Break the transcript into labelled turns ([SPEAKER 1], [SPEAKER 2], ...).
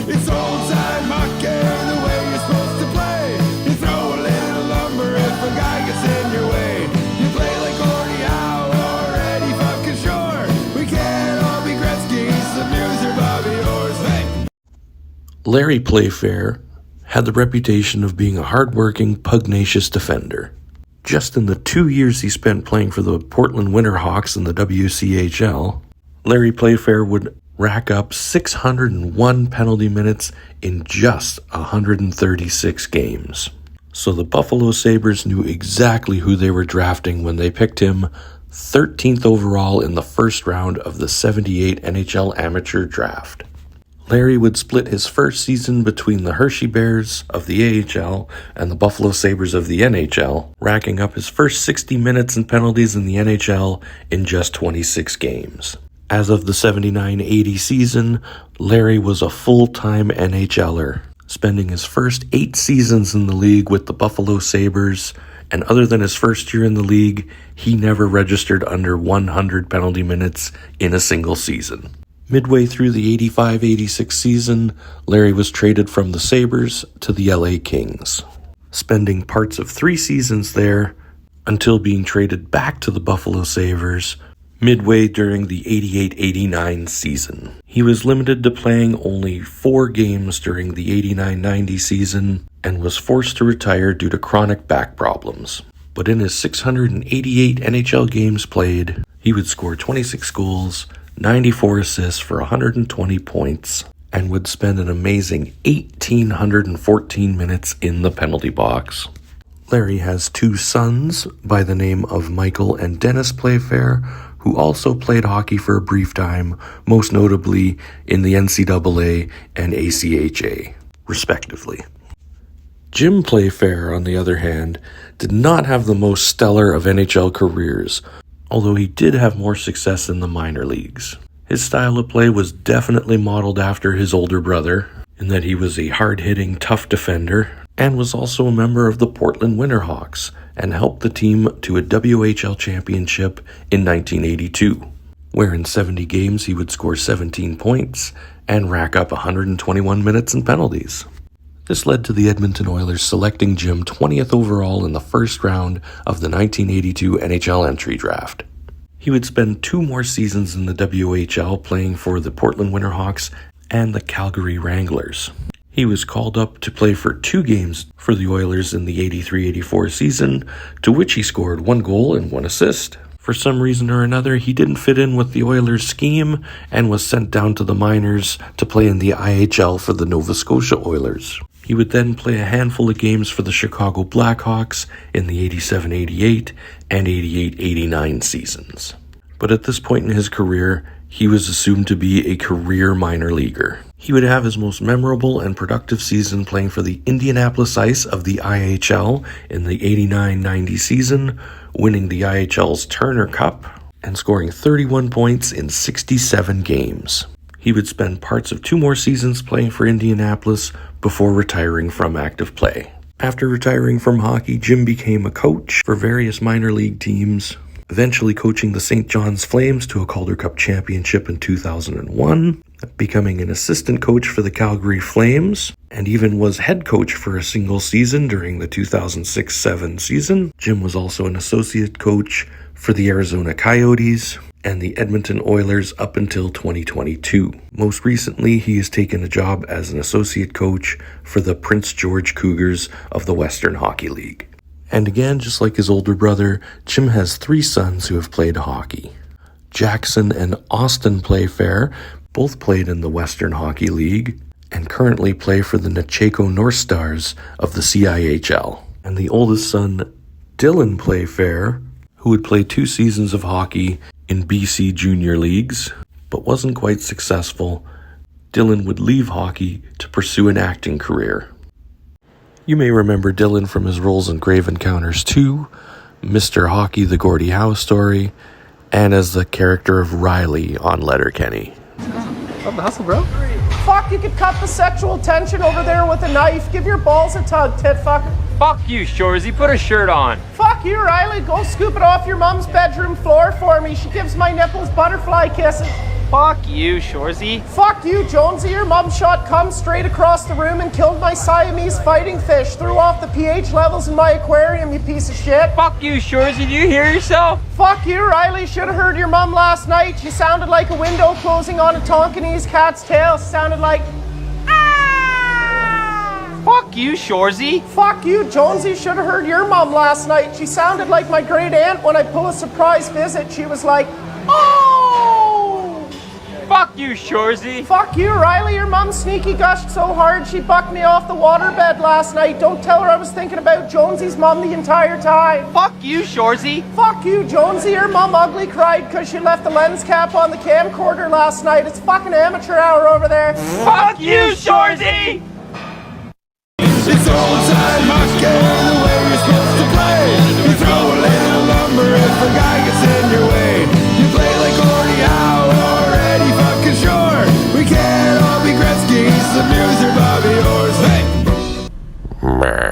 [SPEAKER 1] It's old-time hockey, the way you're supposed to play. You throw a little lumber if a guy gets in your way. You play like Gordie Howe or Eddie fucking Shore. We can't all be Gretzky, some news or Bobby Orr's. Hey!
[SPEAKER 2] Larry Playfair had the reputation of being a hard-working, pugnacious defender. Just in the 2 years he spent playing for the Portland Winterhawks in the WCHL, Larry Playfair would rack up 601 penalty minutes in just 136 games. So the Buffalo Sabres knew exactly who they were drafting when they picked him 13th overall in the first round of the 78 NHL Amateur Draft. Larry would split his first season between the Hershey Bears of the AHL and the Buffalo Sabres of the NHL, racking up his first 60 minutes and penalties in the NHL in just 26 games. As of the 79-80 season, Larry was a full-time NHLer, spending his first 8 seasons in the league with the Buffalo Sabres, and other than his first year in the league, he never registered under 100 penalty minutes in a single season. Midway through the 85-86 season, Larry was traded from the Sabres to the LA Kings, spending parts of 3 seasons there until being traded back to the Buffalo Sabres midway during the 88-89 season. He was limited to playing only 4 games during the 89-90 season and was forced to retire due to chronic back problems. But in his 688 NHL games played, he would score 26 goals, 94 assists for 120 points, and would spend an amazing 1,814 minutes in the penalty box. Larry has 2 sons by the name of Michael and Dennis Playfair, who also played hockey for a brief time, most notably in the NCAA and ACHA, respectively. Jim Playfair, on the other hand, did not have the most stellar of NHL careers, although he did have more success in the minor leagues. His style of play was definitely modeled after his older brother, in that he was a hard-hitting, tough defender, and was also a member of the Portland Winterhawks, and helped the team to a WHL championship in 1982, where in 70 games he would score 17 points and rack up 121 minutes in penalties. This led to the Edmonton Oilers selecting Jim 20th overall in the first round of the 1982 NHL entry draft. He would spend 2 more seasons in the WHL playing for the Portland Winterhawks and the Calgary Wranglers. He was called up to play for 2 games for the Oilers in the 83-84 season, to which he scored 1 goal and 1 assist. For some reason or another, he didn't fit in with the Oilers' scheme and was sent down to the minors to play in the IHL for the Nova Scotia Oilers. He would then play a handful of games for the Chicago Blackhawks in the 87-88 and 88-89 seasons. But at this point in his career, he was assumed to be a career minor leaguer. He would have his most memorable and productive season playing for the Indianapolis Ice of the IHL in the 89-90 season, winning the IHL's Turner Cup and scoring 31 points in 67 games. He would spend parts of 2 more seasons playing for Indianapolis before retiring from active play. After retiring from hockey, Jim became a coach for various minor league teams, eventually coaching the St. John's Flames to a Calder Cup championship in 2001, becoming an assistant coach for the Calgary Flames, and even was head coach for a single season during the 2006-07 season. Jim was also an associate coach for the Arizona Coyotes and the Edmonton Oilers up until 2022. Most recently, he has taken a job as an associate coach for the Prince George Cougars of the Western Hockey League. And again, just like his older brother, Jim has 3 sons who have played hockey. Jackson and Austin Playfair both played in the Western Hockey League and currently play for the Nechako North Stars of the CIHL. And the oldest son, Dylan Playfair, who would play 2 seasons of hockey in BC junior leagues, but wasn't quite successful. Dylan would leave hockey to pursue an acting career. You may remember Dylan from his roles in Grave Encounters 2, Mr. Hockey, the Gordie Howe Story, and as the character of Riley on Letterkenny.
[SPEAKER 3] Love the hustle, bro.
[SPEAKER 4] Fuck, you could cut the sexual tension over there with a knife. Give your balls a tug, tit fucker.
[SPEAKER 5] Fuck you, Shorzy. Put a shirt on.
[SPEAKER 4] Fuck you, Riley. Go scoop it off your mom's bedroom floor for me. She gives my nipples butterfly kisses.
[SPEAKER 5] Fuck you, Shorzy.
[SPEAKER 4] Fuck you, Jonesy. Your mum shot cum straight across the room and killed my Siamese fighting fish. Threw off the pH levels in my aquarium, you piece of shit.
[SPEAKER 5] Fuck you, Shorzy. Do you hear yourself?
[SPEAKER 4] Fuck you, Riley. Should have heard your mum last night. She sounded like a window closing on a Tonkinese cat's tail. Sounded like...
[SPEAKER 5] Fuck you, Shorzy.
[SPEAKER 4] Fuck you, Jonesy. Should have heard your mum last night. She sounded like my great aunt when I pull a surprise visit. She was like, oh!
[SPEAKER 5] Fuck you, Shorzy.
[SPEAKER 4] Fuck you, Riley. Your mum sneaky gushed so hard she bucked me off the waterbed last night. Don't tell her I was thinking about Jonesy's mum the entire time.
[SPEAKER 5] Fuck you, Shorzy.
[SPEAKER 4] Fuck you, Jonesy. Your mum ugly cried because she left the lens cap on the camcorder last night. It's fucking amateur hour over there.
[SPEAKER 5] Fuck you, Shorzy.
[SPEAKER 1] It's old time hockey, the way you're supposed to play. You throw a little lumber if a guy gets in your way. You play like Gordie Howe or Eddie fucking Shore. We can't all be Gretzky, some news or Bobby Orr. Hey!